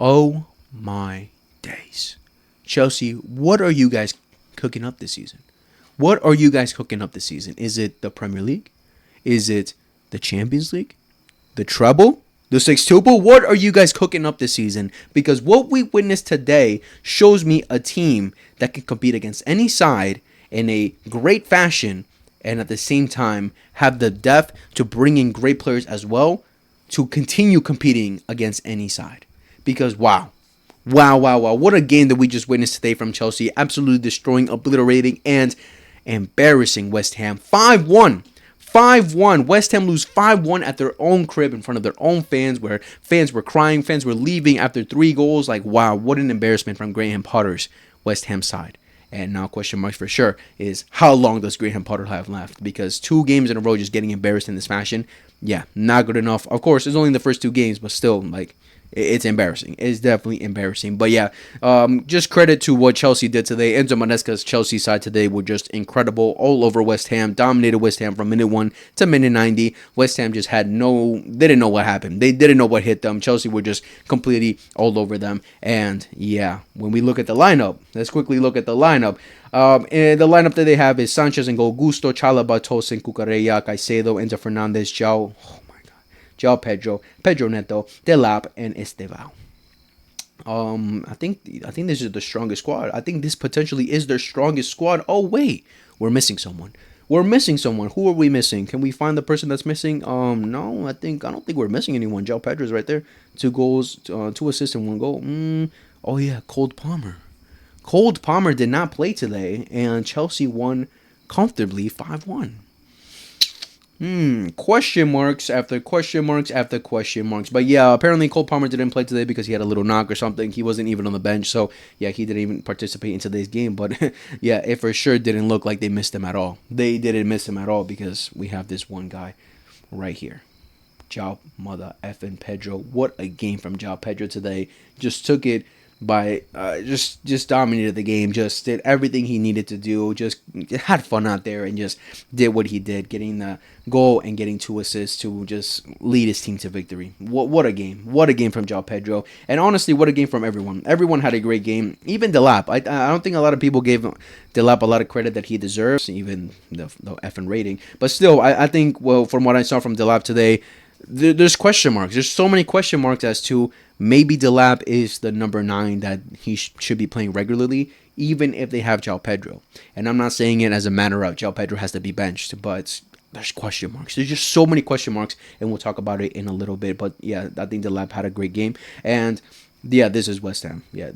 Oh my days. Chelsea, what are you guys cooking up this season? What are you guys cooking up this season? Is it the Premier League? Is it the Champions League? The treble? The sextuple? What are you guys cooking up this season? Because what we witnessed today shows me a team that can compete against any side in a great fashion and at the same time have the depth to bring in great players as well to continue competing against any side. Because wow. Wow. What a game that we just witnessed today from Chelsea. Absolutely destroying, obliterating, and embarrassing West Ham. 5-1. 5-1. West Ham lose 5-1 at their own crib in front of their own fans, where fans were crying, fans were leaving after 3 goals. Like, wow, what an embarrassment from Graham Potter's West Ham side. And now question marks for sure is how long does Graham Potter have left? Because 2 games in a row just getting embarrassed in this fashion, yeah, not good enough. Of course, it's only the first 2 games, but still, like, it's embarrassing. It's definitely embarrassing. But yeah, just credit to what Chelsea did today. Enzo Maresca's Chelsea side today were just incredible. All over West Ham. Dominated West Ham from minute 1 to minute 90. West Ham just didn't know what happened. They didn't know what hit them. Chelsea were just completely all over them. And yeah, when we look at the lineup, let's quickly look at the lineup. And the lineup that they have is Sanchez and Gusto, Chalaba, Tosin, Cucurella, Caicedo, Enzo Fernandez, João Pedro Neto, Delap, and Estevao. I think this is the strongest squad. I think this potentially is their strongest squad. Oh wait, we're missing someone. Who are we missing? Can we find the person that's missing? No, I don't think we're missing anyone. João Pedro's right there. 2 goals, 2 assists and 1 goal. Oh yeah, Cole Palmer. Cole Palmer did not play today, and Chelsea won comfortably 5-1. Question marks after question marks after question marks. But yeah, apparently Cole Palmer didn't play today because he had a little knock or something. He wasn't even on the bench. So yeah, he didn't even participate in today's game. But yeah, it for sure didn't look like they missed him at all. They didn't miss him at all because we have this one guy right here. João Mother effing Pedro. What a game from João Pedro today. Just took it by just dominated the game, just did everything he needed to do, just had fun out there and just did what he did, getting the goal and getting 2 assists to just lead his team to victory. What a game from João Pedro, and honestly what a game from everyone had a great game, even Delap. I don't think a lot of people gave Delap a lot of credit that he deserves, even the effing rating, but still I think, well, from what I saw from Delap today, there's question marks. There's so many question marks as to maybe Delap is the number 9 that he should be playing regularly, even if they have João Pedro. And I'm not saying it as a matter of João Pedro has to be benched, but there's question marks. There's just so many question marks, and we'll talk about it in a little bit. But yeah, I think Delap had a great game, and yeah, this is West Ham. Yeah.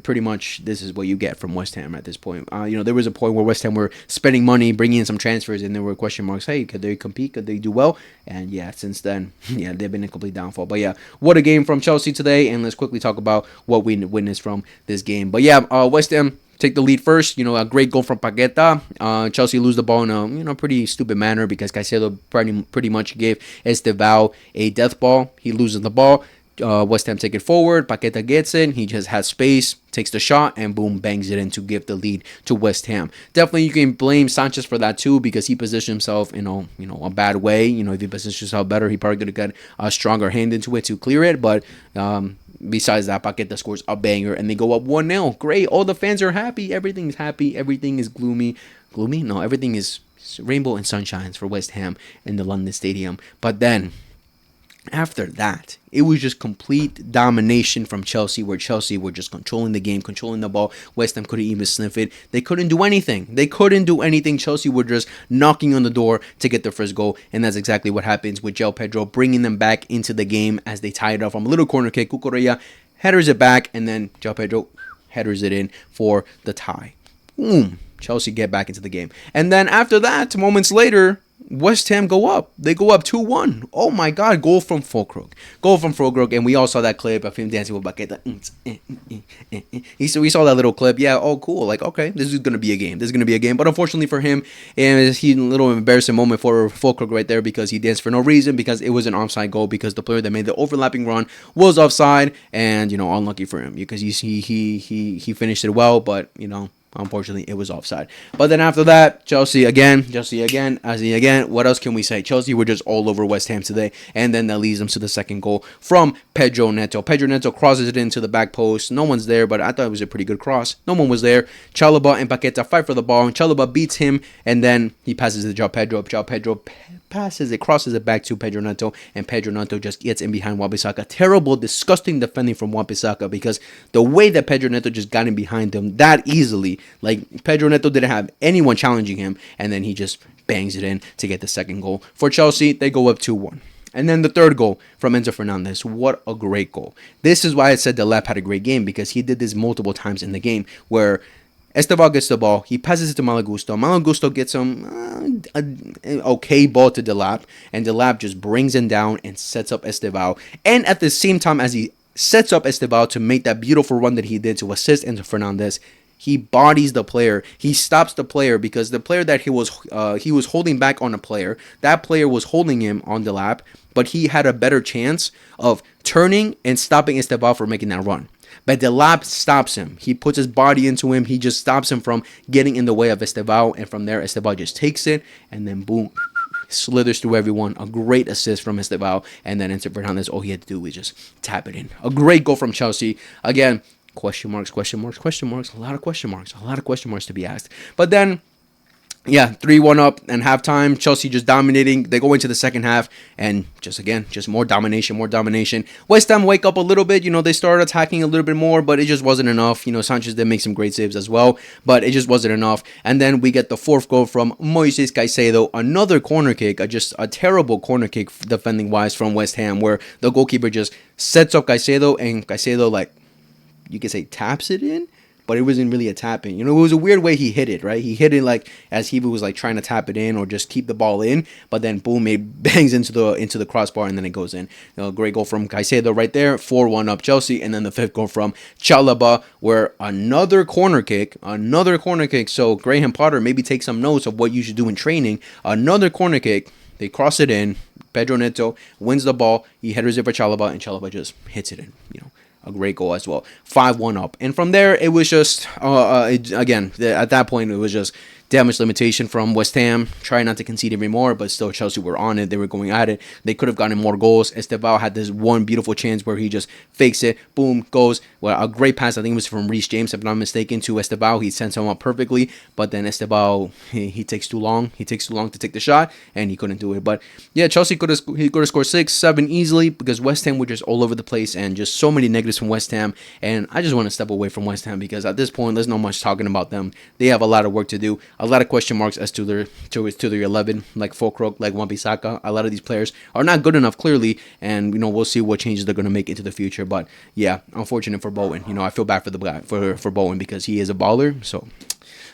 Pretty much, this is what you get from West Ham at this point. There was a point where West Ham were spending money, bringing in some transfers, and there were question marks. Hey, could they compete? Could they do well? And yeah, since then, yeah, they've been a complete downfall. But yeah, what a game from Chelsea today. And let's quickly talk about what we witnessed from this game. But yeah, West Ham take the lead first. A great goal from Paqueta. Chelsea lose the ball in a pretty stupid manner because Caicedo pretty much gave Estevao a death ball. He loses the ball. West Ham take it forward. Paqueta gets it. He just has space, takes the shot, and boom, bangs it in to give the lead to West Ham. Definitely, you can blame Sanchez for that too because he positioned himself in a bad way. If he positioned himself better, he probably could have got a stronger hand into it to clear it. But besides that, Paqueta scores a banger, and they go up 1-0. Great. All the fans are happy. Everything's happy. Everything is gloomy. Gloomy? No, everything is rainbow and sunshines for West Ham in the London Stadium. But then, after that, it was just complete domination from Chelsea, where Chelsea were just controlling the game, controlling the ball. West Ham couldn't even sniff it. They couldn't do anything. Chelsea were just knocking on the door to get their first goal, and that's exactly what happens with João Pedro bringing them back into the game as they tie it up from a little corner kick. Cucurella headers it back, and then João Pedro headers it in for the tie. Boom. Chelsea get back into the game. And then after that, moments later, West Ham go up. They go up 2-1. Oh my God, goal from Fulkrug. And we all saw that clip of him dancing with Paqueta. We saw that little clip. Yeah, oh cool. Like, okay, this is going to be a game. But unfortunately for him, and he a little embarrassing moment for Fulkrug right there because he danced for no reason, because it was an offside goal, because the player that made the overlapping run was offside, and unlucky for him because he finished it well, but Unfortunately, it was offside. But then after that, Chelsea again. What else can we say? Chelsea were just all over West Ham today. And then that leads them to the second goal from Pedro Neto. Pedro Neto crosses it into the back post. No one's there, but I thought it was a pretty good cross. No one was there. Chalobah and Paqueta fight for the ball. And Chalobah beats him, and then he passes it to João Pedro. João Pedro passes it, crosses it back to Pedro Neto, and Pedro Neto just gets in behind Wan-Bissaka. Terrible, disgusting defending from Wan-Bissaka, because the way that Pedro Neto just got in behind him that easily, like Pedro Neto didn't have anyone challenging him, and then he just bangs it in to get the second goal. For Chelsea, they go up 2-1. And then the third goal from Enzo Fernandez. What a great goal. This is why I said Delap had a great game, because he did this multiple times in the game, where Estevao gets the ball, he passes it to Malagusto. Malagusto gets him an okay ball to Delap, and Delap just brings him down and sets up Estevao. And at the same time as he sets up Estevao to make that beautiful run that he did to assist Enzo Fernandez, he bodies the player. He stops the player, because the player that he was holding back on a player, that player was holding him on Delap, but he had a better chance of turning and stopping Estevao from making that run. But Delap stops him. He puts his body into him. He just stops him from getting in the way of Estevao. And from there, Estevao just takes it. And then boom, slithers through everyone. A great assist from Estevao. And then Enzo Fernandez, all he had to do was just tap it in. A great goal from Chelsea. Again, question marks. A lot of question marks to be asked. But then, yeah, 3-1 up and halftime. Chelsea just dominating. They go into the second half, and just more domination. West Ham wake up a little bit. They started attacking a little bit more, but it just wasn't enough. Sanchez did make some great saves as well, but it just wasn't enough. And then we get the fourth goal from Moises Caicedo. Another corner kick, just a terrible corner kick defending-wise from West Ham, where the goalkeeper just sets up Caicedo, and Caicedo, like, you could say taps it in, but it wasn't really a tap in. It was a weird way he hit it, right? He hit it like as he was like trying to tap it in or just keep the ball in, but then boom, it bangs into the crossbar, and then it goes in. Great goal from Caicedo right there. 4-1 up Chelsea. And then the fifth goal from Chalobah, where another corner kick. So Graham Potter, maybe take some notes of what you should do in training. Another corner kick. They cross it in. Pedro Neto wins the ball. He headers it for Chalobah, and Chalobah just hits it in. A great goal as well. 5-1 up. And from there, it was just, again, at that point, it was just damage limitation from West Ham. Trying not to concede any more, but still Chelsea were on it. They were going at it. They could have gotten more goals. Estevao had this one beautiful chance where he just fakes it. Boom, goes. Well, a great pass. I think it was from Reece James, if I'm not mistaken, to Estevao. He sends him up perfectly, but then Estevao, he takes too long. He takes too long to take the shot, and he couldn't do it. But yeah, Chelsea could have scored 6, 7 easily, because West Ham were just all over the place, and just so many negatives from West Ham. And I just want to step away from West Ham, because at this point, there's not much talking about them. They have a lot of work to do. A lot of question marks as to their 11, like Fulkrug, like Wan-Bissaka. A lot of these players are not good enough, clearly, and we'll see what changes they're going to make into the future. But yeah, unfortunate for Bowen. I feel bad for the guy for Bowen, because he is a baller. So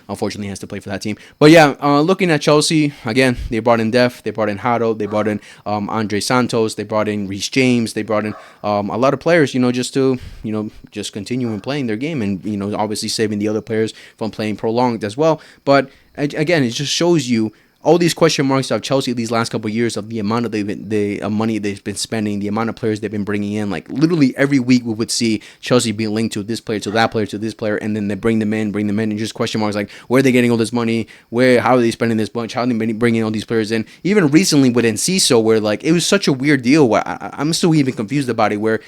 unfortunately, he has to play for that team. But yeah, looking at Chelsea again, they brought in Def, they brought in Haro, they brought in Andre Santos, they brought in Reece James, they brought in a lot of players, just to just continue playing their game, and obviously saving the other players from playing prolonged as well. But again, it just shows you all these question marks of Chelsea these last couple of years, of the amount of the money they've been spending, the amount of players they've been bringing in. Like literally every week we would see Chelsea being linked to this player, to that player, to this player, and then they bring them in, and just question marks like, where are they getting all this money? How are they spending this bunch? How are they bringing all these players in? Even recently with Enciso, where like it was such a weird deal. I'm still even confused about it, where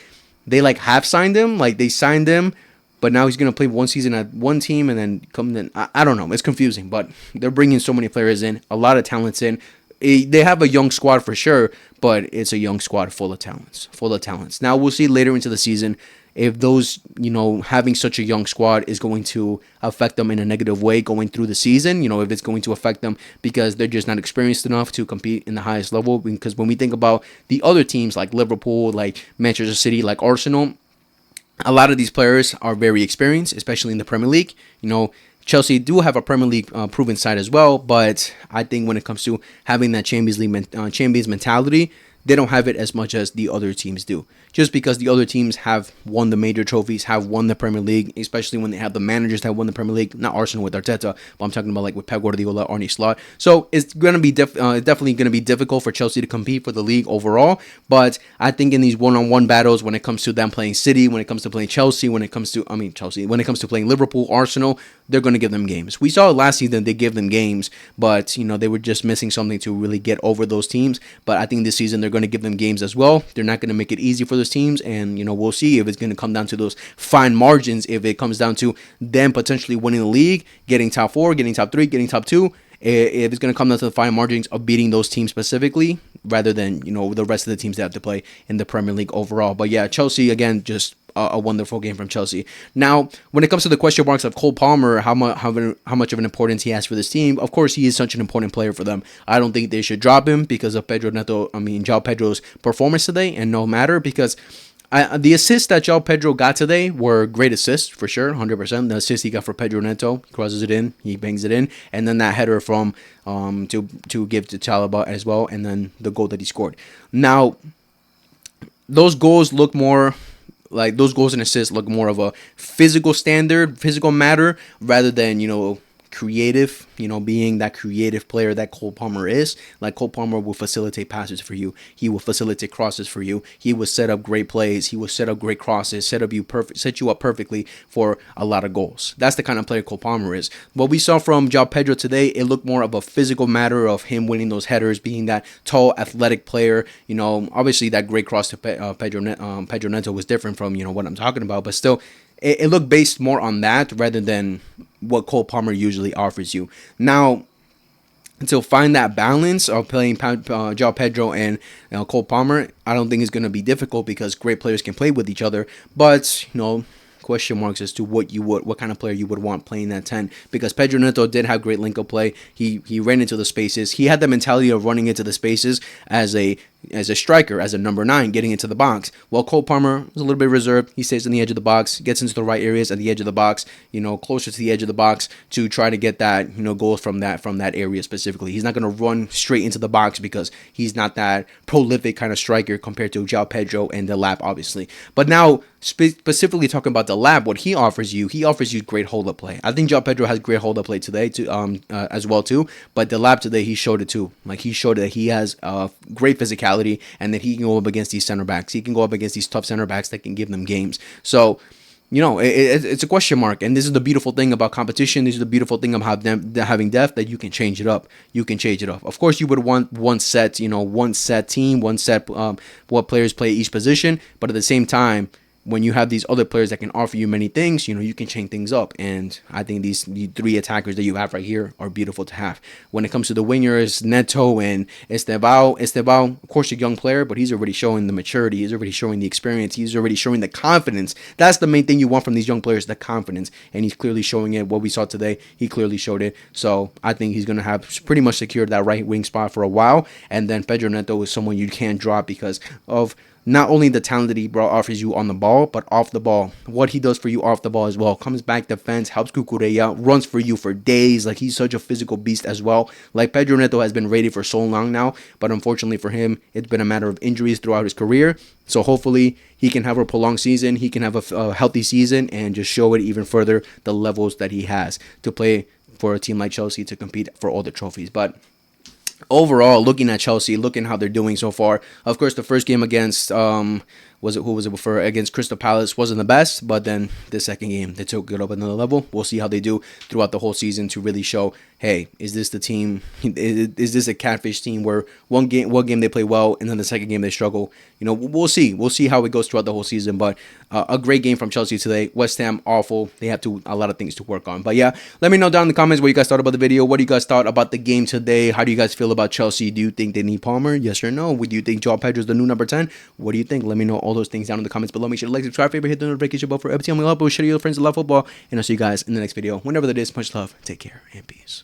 they like half signed him, like they signed him, but now he's going to play one season at one team and then come in. I don't know. It's confusing, but they're bringing so many players in, a lot of talents in. They have a young squad for sure, but it's a young squad full of talents. Now we'll see later into the season if those, having such a young squad is going to affect them in a negative way going through the season. If it's going to affect them because they're just not experienced enough to compete in the highest level. Because when we think about the other teams like Liverpool, like Manchester City, like Arsenal, a lot of these players are very experienced, especially in the Premier League. Chelsea do have a Premier League proven side as well, but I think when it comes to having that Champions mentality, they don't have it as much as the other teams do. Just because the other teams have won the major trophies, have won the Premier League, especially when they have the managers that won the Premier League. Not Arsenal with Arteta, but I'm talking about like with Pep Guardiola, Arne Slot. So it's going to be definitely going to be difficult for Chelsea to compete for the league overall. But I think in these one-on-one battles, when it comes to them playing City, when it comes to playing Chelsea, when it comes to when it comes to playing Liverpool, Arsenal, they're going to give them games. We saw last season they gave them games, but they were just missing something to really get over those teams. But I think this season they're going to give them games as well. They're not going to make it easy for those teams, and we'll see if it's going to come down to those fine margins. If it comes down to them potentially winning the league, getting top 4, getting top 3, getting top 2. If it's going to come down to the fine margins of beating those teams specifically, rather than the rest of the teams that have to play in the Premier League overall. But yeah, Chelsea again, just a wonderful game from Chelsea. Now, when it comes to the question marks of Cole Palmer, how much of an importance he has for this team, of course he is such an important player for them. I don't think they should drop him because of João Pedro's performance today, and no matter because the assists that João Pedro got today were great assists for sure, 100%. The assist he got for Pedro Neto, he crosses it in, he bangs it in, and then that header from to give to Chalaba as well, and then the goal that he scored. Now, those goals look more like those goals and assists look more of a physical matter rather than creative, being that creative player that Cole Palmer is. Like Cole Palmer will facilitate passes for you. He will facilitate crosses for you. He will set up great plays. He will set up great crosses, set you up perfectly for a lot of goals. That's the kind of player Cole Palmer is. What we saw from João Pedro today, it looked more of a physical matter of him winning those headers, being that tall, athletic player. Obviously that great cross to Pedro Neto was different from what I'm talking about, but still, it looked based more on that rather than what Cole Palmer usually offers you. Now, to find that balance of playing João Pedro and Cole Palmer, I don't think it's going to be difficult because great players can play with each other. But, question marks as to what kind of player you would want playing that 10, because Pedro Neto did have great link-up play. He ran into the spaces. He had the mentality of running into the spaces as a striker, as a number 9, getting into the box. While Cole Palmer was a little bit reserved. He stays on the edge of the box, gets into the right areas at the edge of the box, closer to the edge of the box to try to get that, goals from that area specifically. He's not going to run straight into the box because he's not that prolific kind of striker compared to João Pedro and the Lap, obviously. But now, specifically talking about the Lab, what he offers you great hold-up play. I think João Pedro has great hold-up play today as well too, but the Lab today, he showed it too. Like, he showed that he has great physicality and that he can go up against these center backs. He can go up against these tough center backs that can give them games. So, it's a question mark, and this is the beautiful thing about competition. This is the beautiful thing about having depth, that you can change it up. Of course, you would want one set team, one set what players play each position, but at the same time, when you have these other players that can offer you many things, you can change things up. And I think these 3 attackers that you have right here are beautiful to have. When it comes to the wingers, Neto and Estevao, of course, a young player, but he's already showing the maturity. He's already showing the experience. He's already showing the confidence. That's the main thing you want from these young players, the confidence. And he's clearly showing it. What we saw today, he clearly showed it. So I think he's going to have pretty much secured that right wing spot for a while. And then Pedro Neto is someone you can't drop because of not only the talent that he offers you on the ball, but off the ball. What he does for you off the ball as well. Comes back defense, helps Cucurella, runs for you for days. Like, he's such a physical beast as well. Like, Pedro Neto has been rated for so long now, but unfortunately for him, it's been a matter of injuries throughout his career. So hopefully he can have a prolonged season. He can have a healthy season and just show it even further, the levels that he has to play for a team like Chelsea to compete for all the trophies. But overall, looking at Chelsea, looking how they're doing so far. Of course, the first game against against Crystal Palace wasn't the best, but then the second game they took it up another level. We'll see how they do throughout the whole season to really show, hey, is this the team? Is this a catfish team where one game they play well and then the second game they struggle? We'll see. We'll see how it goes throughout the whole season. But a great game from Chelsea today. West Ham, awful. They have a lot of things to work on. But yeah, let me know down in the comments what you guys thought about the video. What do you guys thought about the game today? How do you guys feel about Chelsea? Do you think they need Palmer? Yes or no? Do you think João Pedro is the new number 10? What do you think? Let me know all those things down in the comments below. Make sure to like, subscribe, favorite, hit the notification bell for every time we upload. Share to your friends that love football. And I'll see you guys in the next video. Whenever that is, much love. Take care and peace.